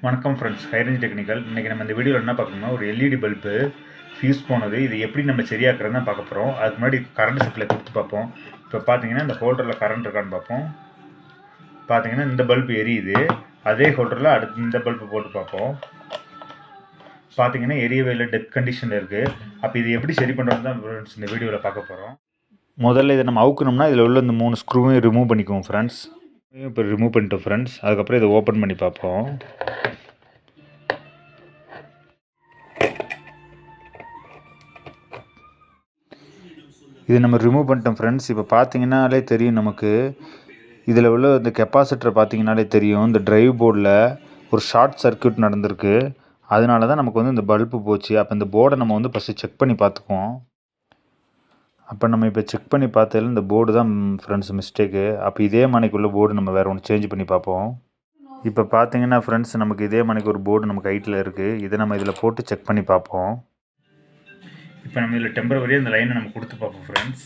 வணக்கம் friends, ஹைரேஞ்ச் technical. இன்றைக்கி நம்ம இந்த வீடியோவில் என்ன பார்க்கணும்னா, ஒரு எல்இடி பல்பு ஃபியூஸ் போனது. இது எப்படி நம்ம சரியாக்குறதுன்னு தான் பார்க்க போகிறோம். அதுக்கு முன்னாடி கரண்ட் சப்ளை கொடுத்து பார்ப்போம். இப்போ பார்த்தீங்கன்னா இந்த ஹோல்டரில் கரண்ட் இருக்கான்னு பார்ப்போம். பார்த்தீங்கன்னா இந்த பல்பு எரியுது. அதே ஹோல்டரில் அடுத்து இந்த பல்பு போட்டு பார்ப்போம். பார்த்தீங்கன்னா எரியவே இல்லை, டெத் கண்டிஷனில் இருக்குது. அப்போ இது எப்படி சரி பண்ணுறது தான் ஃப்ரெண்ட்ஸ் இந்த வீடியோவில் பார்க்க போகிறோம். முதல்ல இதை நம்ம அவுக்கணும்னா இதில் உள்ள இந்த 3 ஸ்க்ரூவையும் ரிமூவ் பண்ணிக்குவோம் ஃப்ரெண்ட்ஸ். இப்போ ரிமூவ் பண்ணிட்டோம் ஃப்ரெண்ட்ஸ். அதுக்கப்புறம் இதை ஓப்பன் பண்ணி பார்ப்போம். இது நம்ம ரிமூவ் பண்ணிட்டோம் ஃப்ரெண்ட்ஸ். இப்போ பார்த்தீங்கன்னாலே தெரியும் நமக்கு, இதில் உள்ள இந்த கெப்பாசிட்டரை பார்த்தீங்கன்னாலே தெரியும், இந்த டிரைவ் போர்டில் ஒரு ஷார்ட் சர்க்யூட் நடந்திருக்கு. அதனால தான் நமக்கு வந்து இந்த பல்பு போச்சு. அப்போ இந்த போர்டை நம்ம வந்து ஃபஸ்ட்டு செக் பண்ணி பார்த்துக்குவோம். அப்போ நம்ம இப்போ செக் பண்ணி பார்த்ததில் இந்த போர்டு தான் ஃப்ரெண்ட்ஸ் மிஸ்டேக்கு. அப்போ இதே மணிக்குள்ள போர்டு நம்ம வேறு ஒன்று சேஞ்ச் பண்ணி பார்ப்போம். இப்போ பார்த்தீங்கன்னா ஃப்ரெண்ட்ஸ், நமக்கு இதே மணிக்கு ஒரு போர்டு நமக்கு ஹைட்டில் இருக்குது. இதை நம்ம இதில் போட்டு செக் பண்ணி பார்ப்போம். இப்போ நம்ம இதில் டெம்பரவரியாக இந்த லைனை நம்ம கொடுத்து பார்ப்போம் ஃப்ரெண்ட்ஸ்.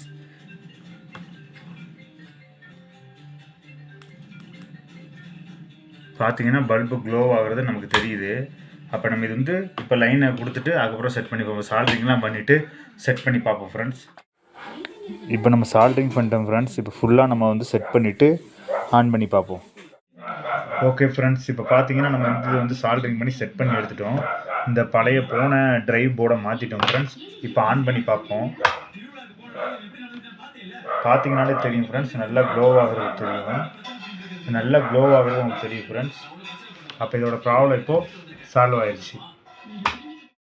பார்த்தீங்கன்னா பல்பு க்ளோ ஆகிறது நமக்கு தெரியுது. அப்போ நம்ம இது வந்து இப்போ லைனை கொடுத்துட்டு அதுக்கப்புறம் செட் பண்ணி பார்ப்போம். சால்ட்ரிங்லாம் பண்ணிவிட்டு செட் பண்ணி பார்ப்போம் ஃப்ரெண்ட்ஸ். இப்போ நம்ம சால்ட்ரிங் பண்ணிட்டோம் ஃப்ரெண்ட்ஸ். இப்போ ஃபுல்லாக நம்ம வந்து செட் பண்ணிவிட்டு ஆன் பண்ணி பார்ப்போம். ஓகே ஃப்ரெண்ட்ஸ், இப்போ பார்த்தீங்கன்னா நம்ம இது வந்து சால்ட்ரிங் பண்ணி செட் பண்ணி எடுத்துட்டோம். இந்த பழைய போன டிரைவ் போர்டை மாற்றிட்டோம் ஃப்ரெண்ட்ஸ். இப்போ ஆன் பண்ணி பார்ப்போம். பார்த்தீங்கன்னாலே தெரியும் ஃப்ரெண்ட்ஸ், நல்லா க்ளோ ஆகிறது தெரியும். நல்லா க்ளோ ஆகிறது உங்களுக்கு தெரியும் ஃப்ரெண்ட்ஸ். அப்போ இதோட ப்ராப்ளம் இப்போது சால்வ் ஆயிடுச்சு.